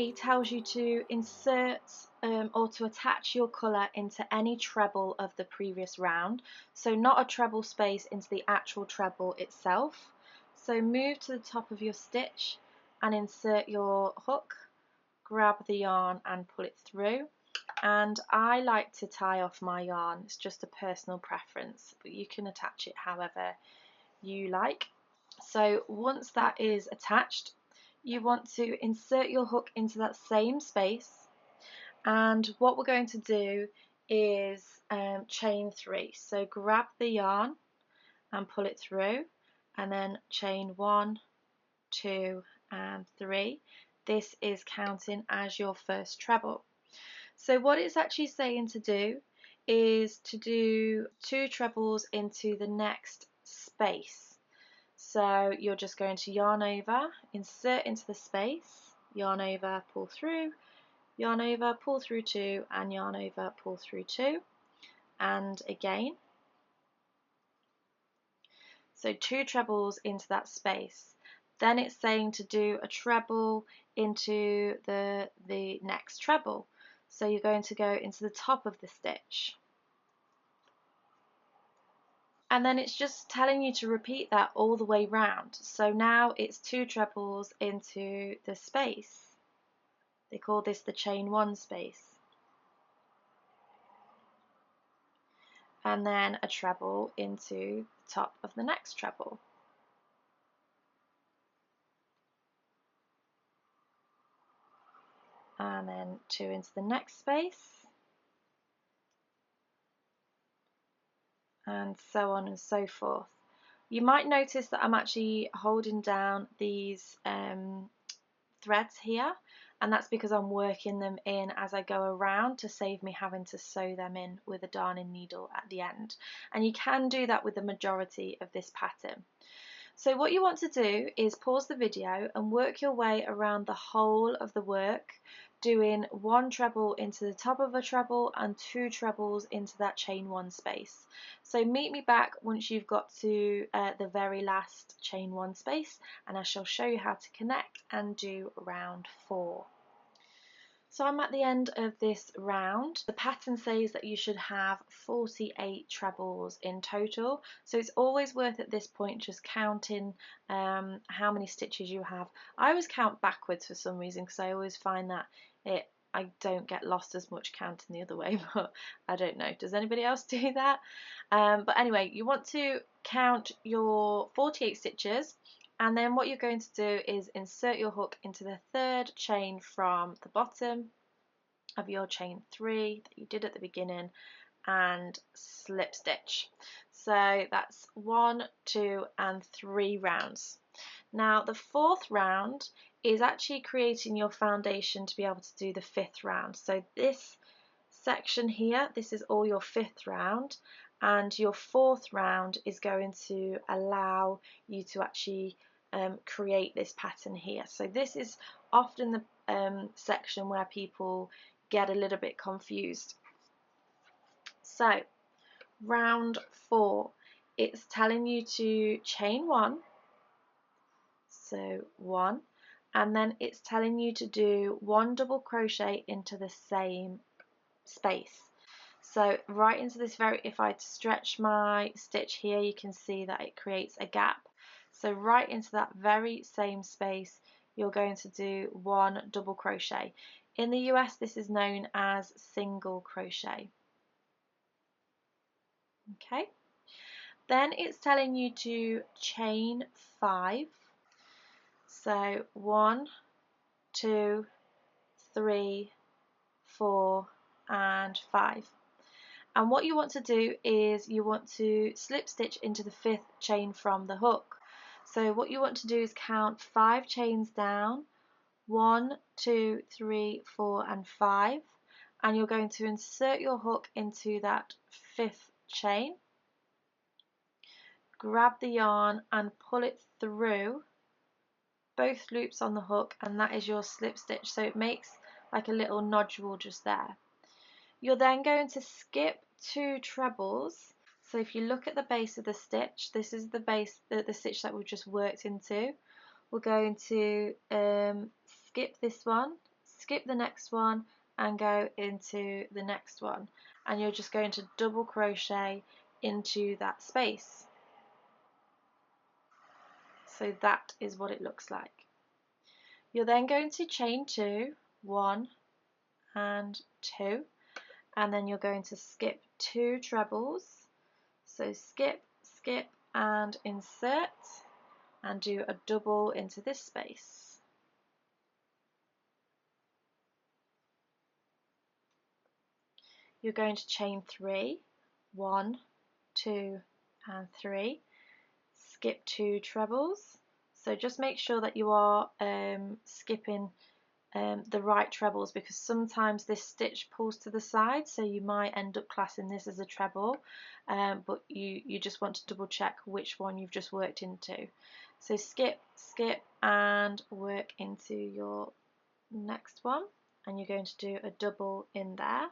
3 tells you to insert or to attach your colour into any treble of the previous round, so not a treble space into the actual treble itself. So move to the top of your stitch and insert your hook, grab the yarn and pull it through. And I like to tie off my yarn, it's just a personal preference, but you can attach it however you like. So once that is attached, you want to insert your hook into that same space, and what we're going to do is chain 3. So grab the yarn and pull it through, and then chain 1, 2 and 3. This is counting as your first treble. So what it's actually saying to do is to do 2 trebles into the next space. So you're just going to yarn over, insert into the space, yarn over, pull through, yarn over, pull through 2, and yarn over, pull through 2, and again. So 2 trebles into that space. Then it's saying to do a treble into the next treble. So you're going to go into the top of the stitch. And then it's just telling you to repeat that all the way round. So now it's 2 trebles into the space. They call this the chain 1 space. And then a treble into the top of the next treble. And then 2 into the next space. And so on and so forth. You might notice that I'm actually holding down these threads here, and that's because I'm working them in as I go around to save me having to sew them in with a darning needle at the end. And you can do that with the majority of this pattern. So what you want to do is pause the video and work your way around the whole of the work, doing 1 treble into the top of a treble and 2 trebles into that chain 1 space. So meet me back once you've got to the very last chain 1 space, and I shall show you how to connect and do round 4. So I'm at the end of this round. The pattern says that you should have 48 trebles in total, so it's always worth at this point just counting how many stitches you have. I always count backwards for some reason because I always find that I don't get lost as much counting the other way, but I don't know. Does anybody else do that? But anyway, you want to count your 48 stitches, and then what you're going to do is insert your hook into the 3rd chain from the bottom of your chain 3 that you did at the beginning and slip stitch. So that's 1, 2 and 3 rounds. Now the 4th round is actually creating your foundation to be able to do the 5th round. So this section here, this is all your 5th round, and your 4th round is going to allow you to actually create this pattern here. So this is often the section where people get a little bit confused. So round 4, it's telling you to chain 1, so 1, and then it's telling you to do 1 double crochet into the same space. So right into this if I stretch my stitch here, you can see that it creates a gap. So right into that very same space, you're going to do 1 double crochet. In the US, this is known as single crochet. Okay. Then it's telling you to chain 5. So 1, 2, 3, 4 and 5. And what you want to do is you want to slip stitch into the 5th chain from the hook. So what you want to do is count 5 chains down, 1, 2, 3, 4 and 5, and you're going to insert your hook into that 5th chain, grab the yarn and pull it through both loops on the hook, and that is your slip stitch, so it makes like a little nodule just there. You're then going to skip 2 trebles. So if you look at the base of the stitch, this is the base, the stitch that we've just worked into. We're going to skip this one, skip the next one and go into the next one, and you're just going to double crochet into that space. So that is what it looks like. You're then going to chain 2, 1 and 2, and then you're going to skip 2 trebles. So skip, skip and insert and do a double into this space. You're going to chain 3, 1, 2 and 3, skip 2 trebles. So just make sure that you are skipping the right trebles, because sometimes this stitch pulls to the side, so you might end up classing this as a treble, but you just want to double check which one you've just worked into. So skip, skip and work into your next one, and you're going to do a double in there,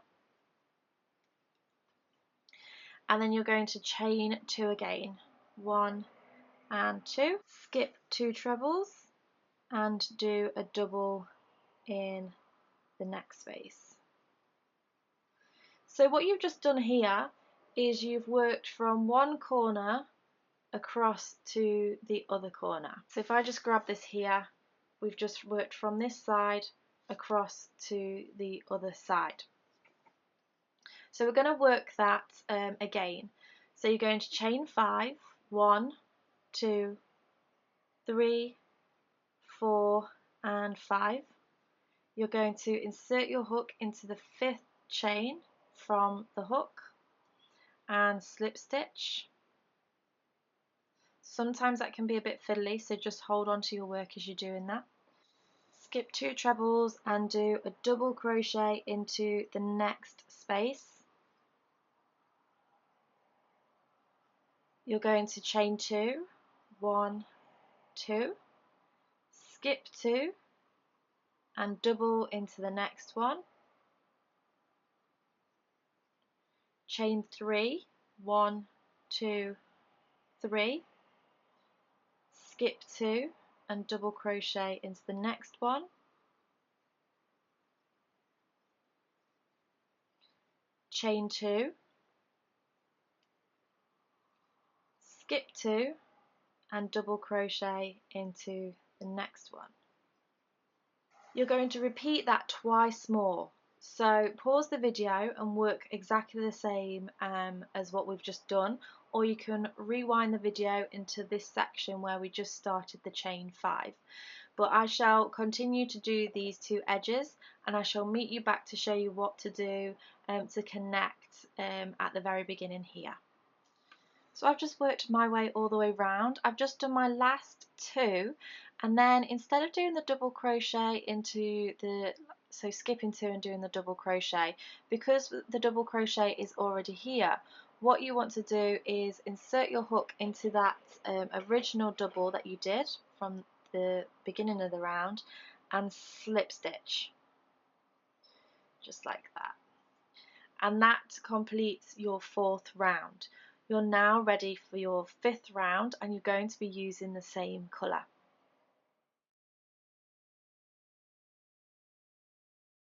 and then you're going to chain 2 again, 1 and 2, skip 2 trebles and do a double in the next space. So what you've just done here is you've worked from one corner across to the other corner. So if I just grab this here, we've just worked from this side across to the other side. So we're going to work that again. So you're going to chain 5, 1, 2, 3, 4 and 5. You're going to insert your hook into the 5th chain from the hook and slip stitch. Sometimes that can be a bit fiddly, so just hold on to your work as you're doing that. Skip 2 trebles and do a double crochet into the next space. You're going to chain 2, 1, 2, skip 2 and double into the next one. Chain 3, 1, 2, 3, skip 2 and double crochet into the next one. Chain 2, skip 2 and double crochet into the next one. You're going to repeat that twice more. So pause the video and work exactly the same as what we've just done, or you can rewind the video into this section where we just started the chain 5. But I shall continue to do these 2 edges, and I shall meet you back to show you what to do to connect at the very beginning here. So I've just worked my way all the way round. I've just done my last 2, and then instead of doing the double crochet into the, so skipping 2 and doing the double crochet, because the double crochet is already here, what you want to do is insert your hook into that original double that you did from the beginning of the round and slip stitch, just like that. And that completes your 4th round. You're now ready for your 5th round, and you're going to be using the same colour.